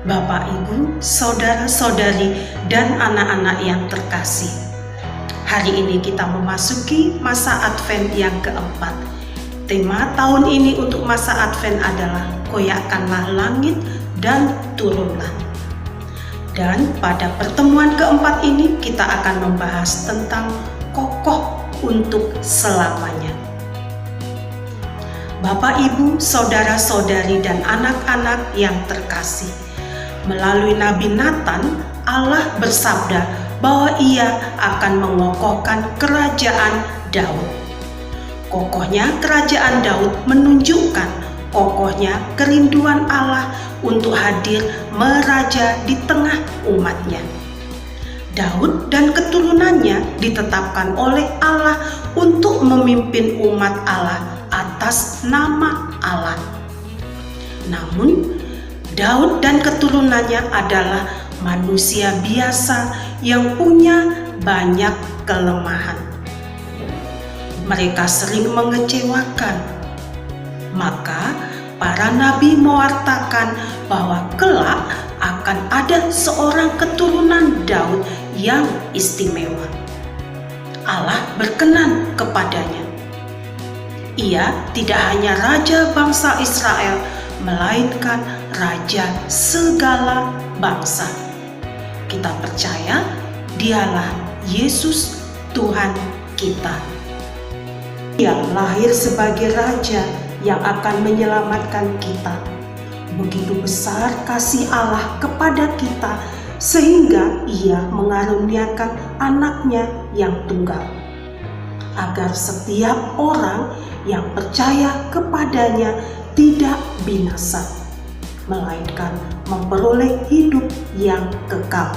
Bapak, Ibu, saudara-saudari, dan anak-anak yang terkasih. Hari ini kita memasuki masa Advent yang keempat. Tema tahun ini untuk masa Advent adalah Koyakkanlah langit dan turunlah. Dan pada pertemuan keempat ini kita akan membahas tentang kokoh untuk selamanya. Bapak, Ibu, saudara-saudari, dan anak-anak yang terkasih, melalui Nabi Nathan, Allah bersabda bahwa Ia akan mengokohkan kerajaan Daud. Kokohnya kerajaan Daud menunjukkan kokohnya kerinduan Allah untuk hadir meraja di tengah umatnya. Daud dan keturunannya ditetapkan oleh Allah untuk memimpin umat Allah atas nama Allah. Namun, Daud dan keturunannya adalah manusia biasa yang punya banyak kelemahan. Mereka sering mengecewakan. Maka, para nabi mewartakan bahwa kelak akan ada seorang keturunan Daud yang istimewa. Allah berkenan kepadanya. Ia tidak hanya raja bangsa Israel, melainkan raja segala bangsa. Kita percaya Dialah Yesus Tuhan kita. Ia lahir sebagai raja yang akan menyelamatkan kita. Begitu besar kasih Allah kepada kita sehingga Ia mengaruniakan anaknya yang tunggal, agar setiap orang yang percaya kepadanya tidak binasa, melainkan memperoleh hidup yang kekal.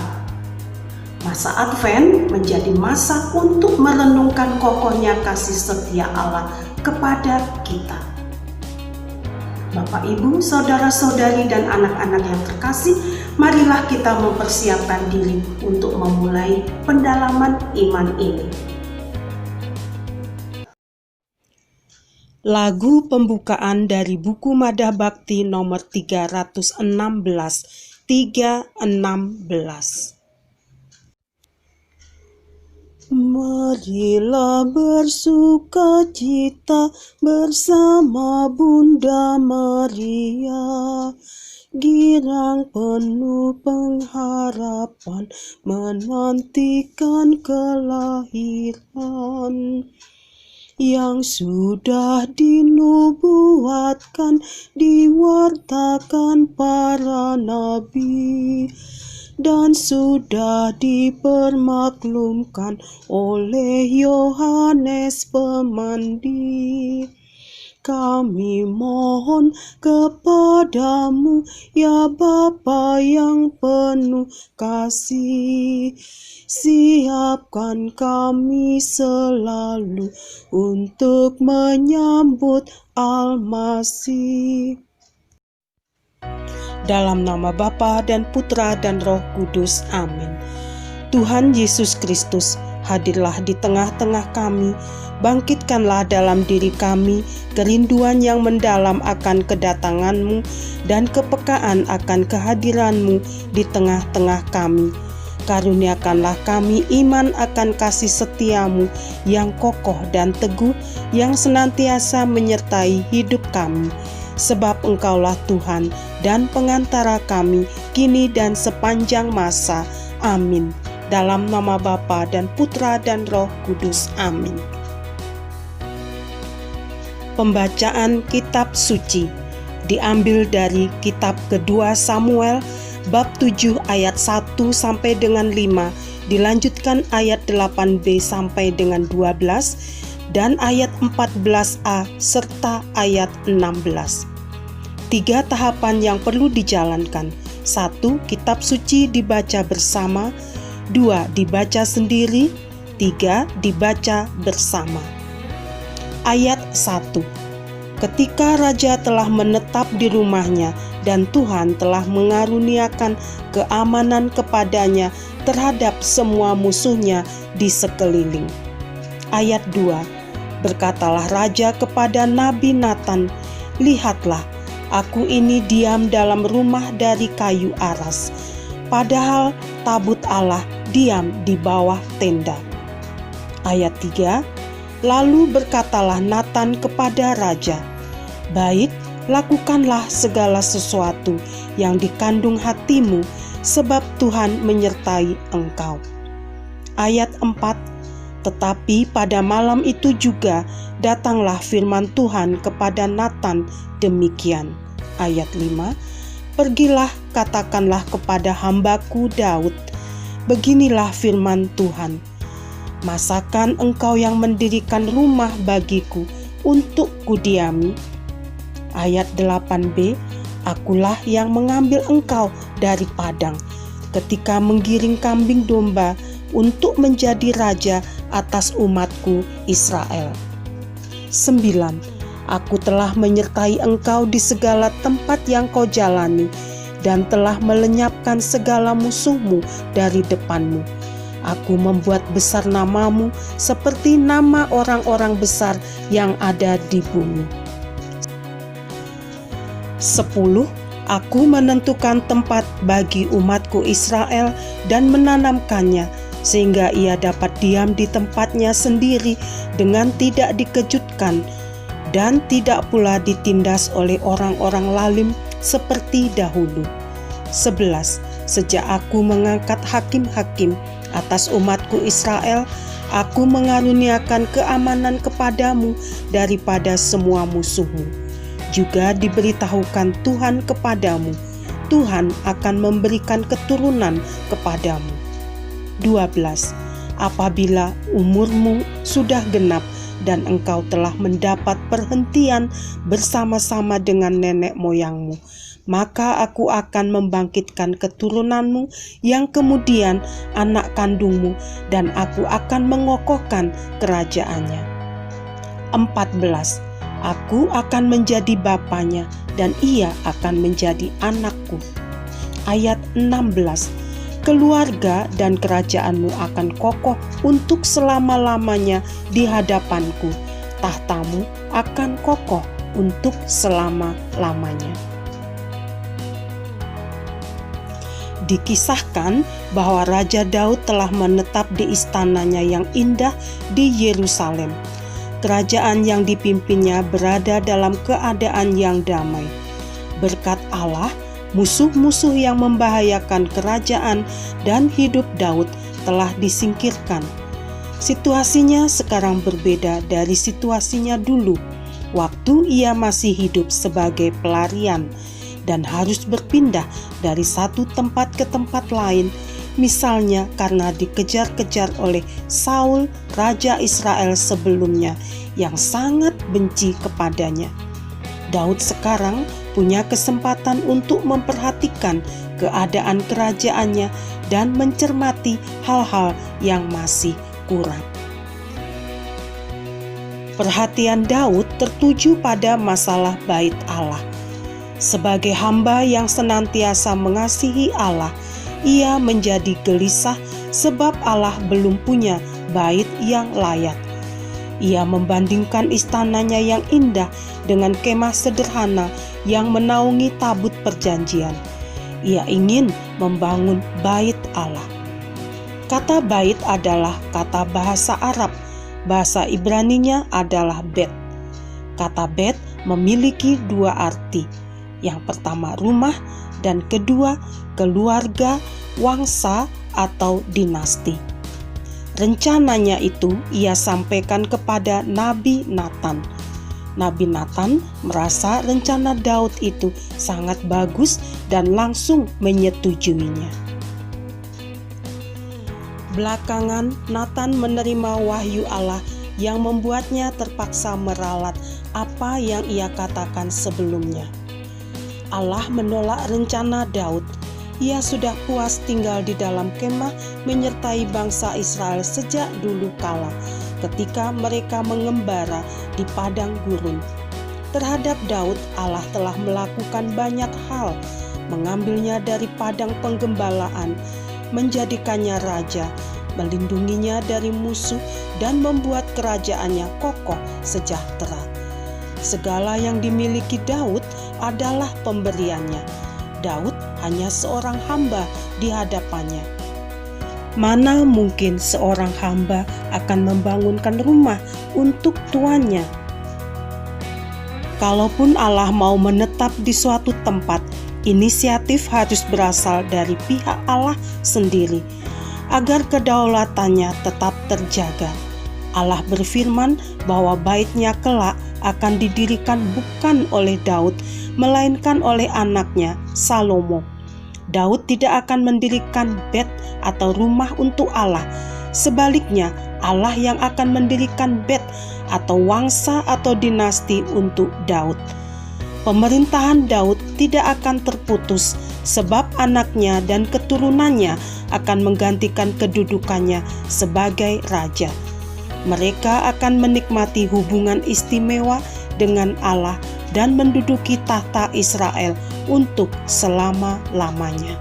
Masa Advent menjadi masa untuk merenungkan kokohnya kasih setia Allah kepada kita. Bapak, Ibu, saudara-saudari, dan anak-anak yang terkasih, marilah kita mempersiapkan diri untuk memulai pendalaman iman ini. Lagu pembukaan dari buku Madah Bakti nomor 316. Marilah bersukacita bersama Bunda Maria, girang penuh pengharapan menantikan kelahiran yang sudah dinubuatkan, diwartakan para nabi, dan sudah dipermaklumkan oleh Yohanes Pemandi. Kami mohon kepadamu, ya Bapa yang penuh kasih, siapkan kami selalu untuk menyambut Al-Masih. Dalam nama Bapa dan Putra dan Roh Kudus. Amin. Tuhan Yesus Kristus, hadirlah di tengah-tengah kami. Bangkitkanlah dalam diri kami kerinduan yang mendalam akan kedatangan-Mu dan kepekaan akan kehadiran-Mu di tengah-tengah kami. Karuniakanlah kami iman akan kasih setia-Mu yang kokoh dan teguh, yang senantiasa menyertai hidup kami. Sebab Engkaulah Tuhan dan pengantara kami kini dan sepanjang masa. Amin. Dalam nama Bapa dan Putra dan Roh Kudus. Amin. Pembacaan Kitab Suci diambil dari Kitab Kedua Samuel bab 7 ayat 1 sampai dengan 5, dilanjutkan ayat 8b sampai dengan 12, dan ayat 14a serta ayat 16. 3 tahapan yang perlu dijalankan. 1. Kitab suci dibaca bersama. 2. Dibaca sendiri. 3. Dibaca bersama. Ayat 1. Ketika raja telah menetap di rumahnya dan Tuhan telah mengaruniakan keamanan kepadanya terhadap semua musuhnya di sekeliling. Ayat 2. Berkatalah raja kepada Nabi Nathan, "Lihatlah, Aku ini diam dalam rumah dari kayu aras, padahal tabut Allah diam di bawah tenda. Ayat 3, lalu berkatalah Natan kepada raja, baik, lakukanlah segala sesuatu yang dikandung hatimu, sebab Tuhan menyertai engkau. Ayat 4, tetapi pada malam itu juga datanglah firman Tuhan kepada Natan demikian. Ayat 5, pergilah katakanlah kepada hambaku Daud, beginilah firman Tuhan, masakan engkau yang mendirikan rumah bagiku untuk kudiami? Ayat 8b, akulah yang mengambil engkau dari padang ketika menggiring kambing domba untuk menjadi raja atas umatku Israel. 9. Aku telah menyertai engkau di segala tempat yang kau jalani dan telah melenyapkan segala musuhmu dari depanmu. Aku membuat besar namamu seperti nama orang-orang besar yang ada di bumi. 10. Aku menentukan tempat bagi umatku Israel dan menanamkannya, sehingga ia dapat diam di tempatnya sendiri dengan tidak dikejutkan dan tidak pula ditindas oleh orang-orang lalim seperti dahulu. 11. Sejak aku mengangkat hakim-hakim atas umatku Israel, aku mengaruniakan keamanan kepadamu daripada semua musuhmu. Juga diberitahukan Tuhan kepadamu, Tuhan akan memberikan keturunan kepadamu. 12. Apabila umurmu sudah genap dan engkau telah mendapat perhentian bersama-sama dengan nenek moyangmu, maka aku akan membangkitkan keturunanmu yang kemudian anak kandungmu, dan aku akan mengokohkan kerajaannya. 14. Aku akan menjadi bapanya dan ia akan menjadi anakku. Ayat 16. Keluarga dan kerajaanmu akan kokoh untuk selama-lamanya di hadapanku. Tahtamu akan kokoh untuk selama-lamanya. Dikisahkan bahwa Raja Daud telah menetap di istananya yang indah di Yerusalem. Kerajaan yang dipimpinnya berada dalam keadaan yang damai. Berkat Allah, musuh-musuh yang membahayakan kerajaan dan hidup Daud telah disingkirkan. Situasinya sekarang berbeda dari situasinya dulu, waktu ia masih hidup sebagai pelarian dan harus berpindah dari satu tempat ke tempat lain, misalnya karena dikejar-kejar oleh Saul, raja Israel sebelumnya, yang sangat benci kepadanya. Daud sekarang punya kesempatan untuk memperhatikan keadaan kerajaannya dan mencermati hal-hal yang masih kurang. Perhatian Daud tertuju pada masalah bait Allah. Sebagai hamba yang senantiasa mengasihi Allah, ia menjadi gelisah sebab Allah belum punya bait yang layak. Ia membandingkan istananya yang indah dengan kemah sederhana yang menaungi tabut perjanjian. Ia ingin membangun bait Allah. Kata bait adalah kata bahasa Arab. Bahasa Ibraninya adalah bet. Kata bet memiliki dua arti. Yang pertama rumah, dan kedua keluarga, wangsa, atau dinasti. Rencananya itu ia sampaikan kepada Nabi Natan. Nabi Natan merasa rencana Daud itu sangat bagus dan langsung menyetujuinya. Belakangan Natan menerima wahyu Allah yang membuatnya terpaksa meralat apa yang ia katakan sebelumnya. Allah menolak rencana Daud. Ia sudah puas tinggal di dalam kemah menyertai bangsa Israel sejak dulu kala, ketika mereka mengembara di padang gurun. Terhadap Daud, Allah telah melakukan banyak hal, mengambilnya dari padang penggembalaan, menjadikannya raja, melindunginya dari musuh, dan membuat kerajaannya kokoh sejahtera. Segala yang dimiliki Daud adalah pemberiannya. Daud hanya seorang hamba di hadapannya. Mana mungkin seorang hamba akan membangunkan rumah untuk tuannya? Kalaupun Allah mau menetap di suatu tempat, inisiatif harus berasal dari pihak Allah sendiri, agar kedaulatannya tetap terjaga. Allah berfirman bahwa bait-Nya kelak akan didirikan bukan oleh Daud, melainkan oleh anaknya Salomo. Daud tidak akan mendirikan bait atau rumah untuk Allah. Sebaliknya, Allah yang akan mendirikan bait atau wangsa atau dinasti untuk Daud. Pemerintahan Daud tidak akan terputus, sebab anaknya dan keturunannya akan menggantikan kedudukannya sebagai raja. Mereka akan menikmati hubungan istimewa dengan Allah dan menduduki tahta Israel untuk selama-lamanya.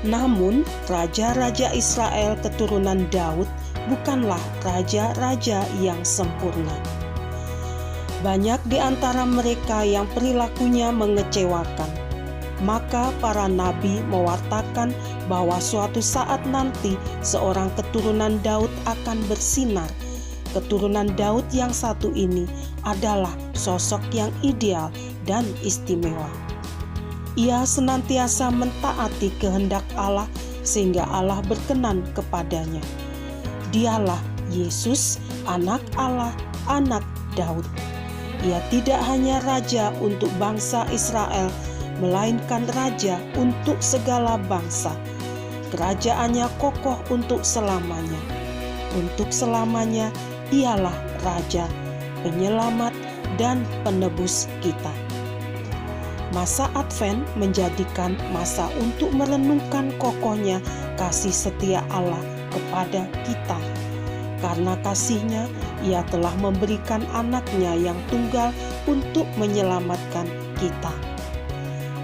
Namun, raja-raja Israel keturunan Daud bukanlah raja-raja yang sempurna. Banyak di antara mereka yang perilakunya mengecewakan. Maka para nabi mewartakan bahwa suatu saat nanti seorang keturunan Daud akan bersinar. Keturunan Daud yang satu ini adalah sosok yang ideal dan istimewa. Ia senantiasa mentaati kehendak Allah sehingga Allah berkenan kepadanya. Dialah Yesus, anak Allah, anak Daud. Ia tidak hanya raja untuk bangsa Israel, melainkan raja untuk segala bangsa. Kerajaannya kokoh untuk selamanya. Untuk selamanya ialah Raja, Penyelamat, dan Penebus kita. Masa Advent menjadikan masa untuk merenungkan kokohnya kasih setia Allah kepada kita. Karena kasih-Nya, Ia telah memberikan anaknya yang tunggal untuk menyelamatkan kita.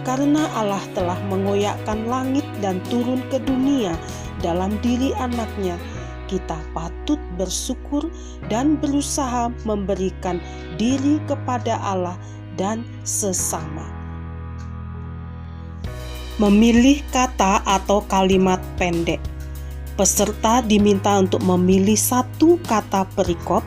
Karena Allah telah mengoyakkan langit dan turun ke dunia dalam diri anaknya, kita patut bersyukur dan berusaha memberikan diri kepada Allah dan sesama. Memilih kata atau kalimat pendek. Peserta diminta untuk memilih satu kata perikop,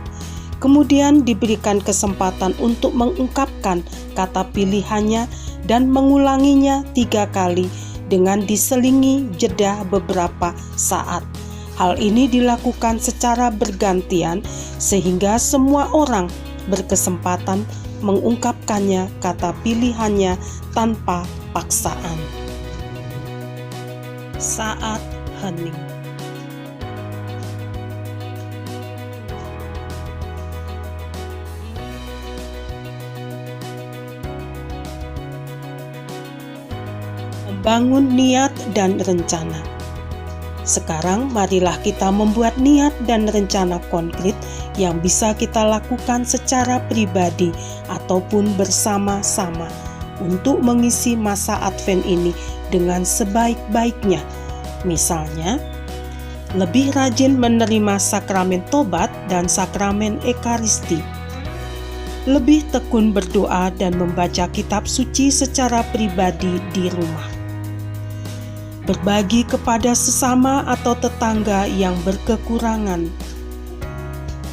kemudian diberikan kesempatan untuk mengungkapkan kata pilihannya dan mengulanginya 3 kali dengan diselingi jeda beberapa saat. Hal ini dilakukan secara bergantian sehingga semua orang berkesempatan mengungkapkannya kata pilihannya tanpa paksaan. Saat hening. Membangun niat dan rencana. Sekarang marilah kita membuat niat dan rencana konkret yang bisa kita lakukan secara pribadi ataupun bersama-sama untuk mengisi masa Advent ini dengan sebaik-baiknya. Misalnya, lebih rajin menerima sakramen tobat dan sakramen ekaristi. Lebih tekun berdoa dan membaca kitab suci secara pribadi di rumah. Berbagi kepada sesama atau tetangga yang berkekurangan,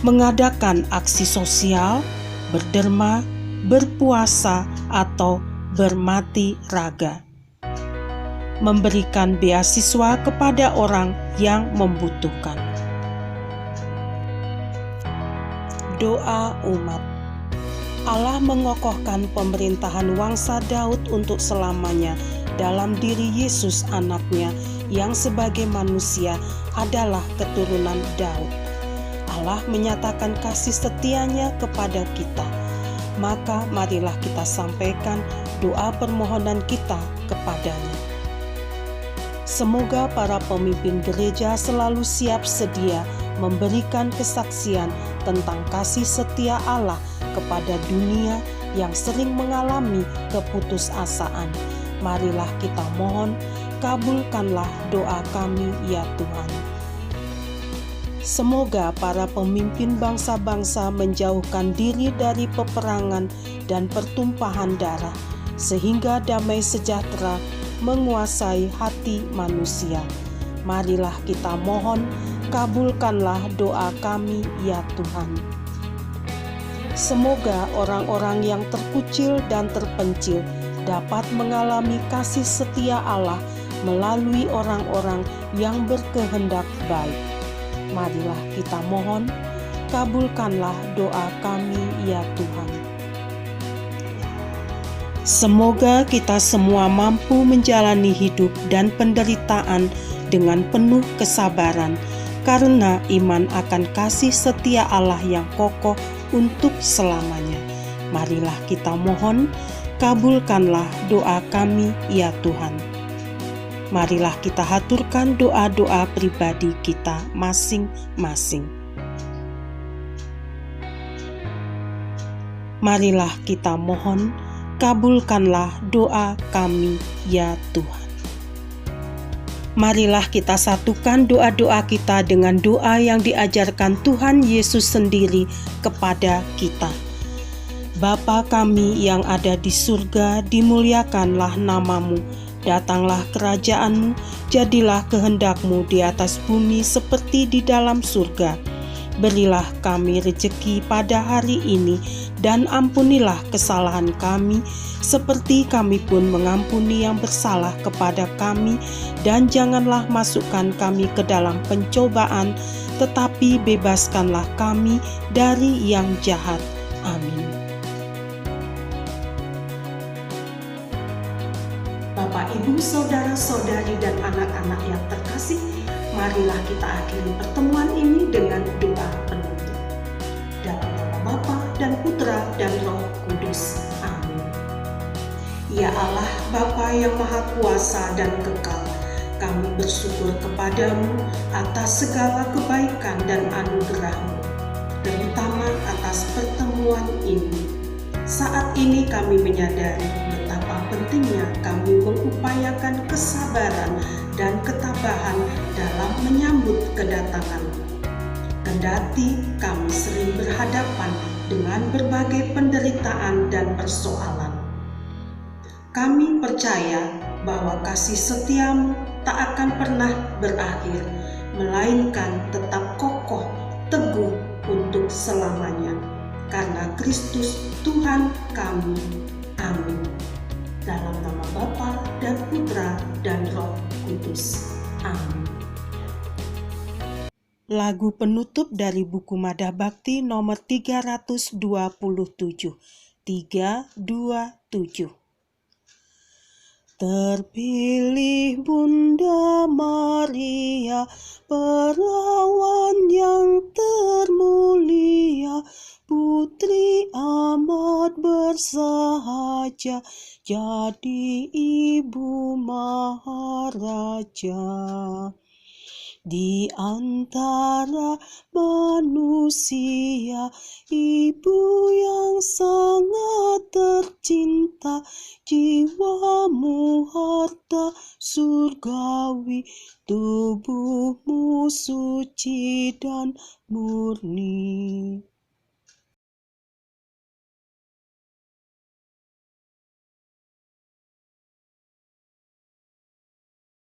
mengadakan aksi sosial, berderma, berpuasa, atau bermati raga, memberikan beasiswa kepada orang yang membutuhkan. Doa umat. Allah mengokohkan pemerintahan wangsa Daud untuk selamanya dalam diri Yesus anaknya yang sebagai manusia adalah keturunan Daud. Allah menyatakan kasih setia-Nya kepada kita. Maka marilah kita sampaikan doa permohonan kita kepada-Nya. Semoga para pemimpin gereja selalu siap sedia memberikan kesaksian tentang kasih setia Allah kepada dunia yang sering mengalami keputusasaan. Marilah kita mohon, kabulkanlah doa kami ya Tuhan. Semoga para pemimpin bangsa-bangsa menjauhkan diri dari peperangan dan pertumpahan darah, sehingga damai sejahtera menguasai hati manusia. Marilah kita mohon, kabulkanlah doa kami ya Tuhan. Semoga orang-orang yang terkucil dan terpencil dapat mengalami kasih setia Allah melalui orang-orang yang berkehendak baik. Marilah kita mohon, kabulkanlah doa kami ya Tuhan. Semoga kita semua mampu menjalani hidup dan penderitaan dengan penuh kesabaran, karena iman akan kasih setia Allah yang kokoh untuk selamanya. Marilah kita mohon, kabulkanlah doa kami ya Tuhan. Marilah kita haturkan doa-doa pribadi kita masing-masing. Marilah kita mohon, kabulkanlah doa kami ya Tuhan. Marilah kita satukan doa-doa kita dengan doa yang diajarkan Tuhan Yesus sendiri kepada kita. Bapa kami yang ada di surga, dimuliakanlah namamu. Datanglah kerajaanmu, jadilah kehendakmu di atas bumi seperti di dalam surga. Berilah kami rejeki pada hari ini, dan ampunilah kesalahan kami, seperti kami pun mengampuni yang bersalah kepada kami, dan janganlah masukkan kami ke dalam pencobaan, tetapi bebaskanlah kami dari yang jahat. Amin. Bapak, Ibu, saudara-saudari, dan anak-anak yang terkasih, marilah kita akhiri pertemuan ini dengan doa penutup. Dalam nama Bapa dan Putra dan Roh Kudus. Amin. Ya Allah, Bapa yang Maha Kuasa dan Kekal, kami bersyukur kepadamu atas segala kebaikan dan anugerah-Mu, terutama atas pertemuan ini. Saat ini kami menyadari betapa pentingnya kami mengupayakan kesabaran dan ketabahan dalam menyambut kedatangan-Mu. Kendati kami sering berhadapan dengan berbagai penderitaan dan persoalan, kami percaya bahwa kasih setia-Mu tak akan pernah berakhir, melainkan tetap kokoh, teguh untuk selamanya. Karena Kristus Tuhan kami. Amin. Dalam nama Bapa dan Putra dan Roh Kudus. Amin. Lagu penutup dari buku Madah Bakti nomor 327. 327. Terpilih Bunda Maria, perawan yang termulia, putri amat bersahaja, jadi ibu maharaja. Di antara manusia, ibu yang sangat tercinta, jiwamu harta surgawi, tubuhmu suci dan murni.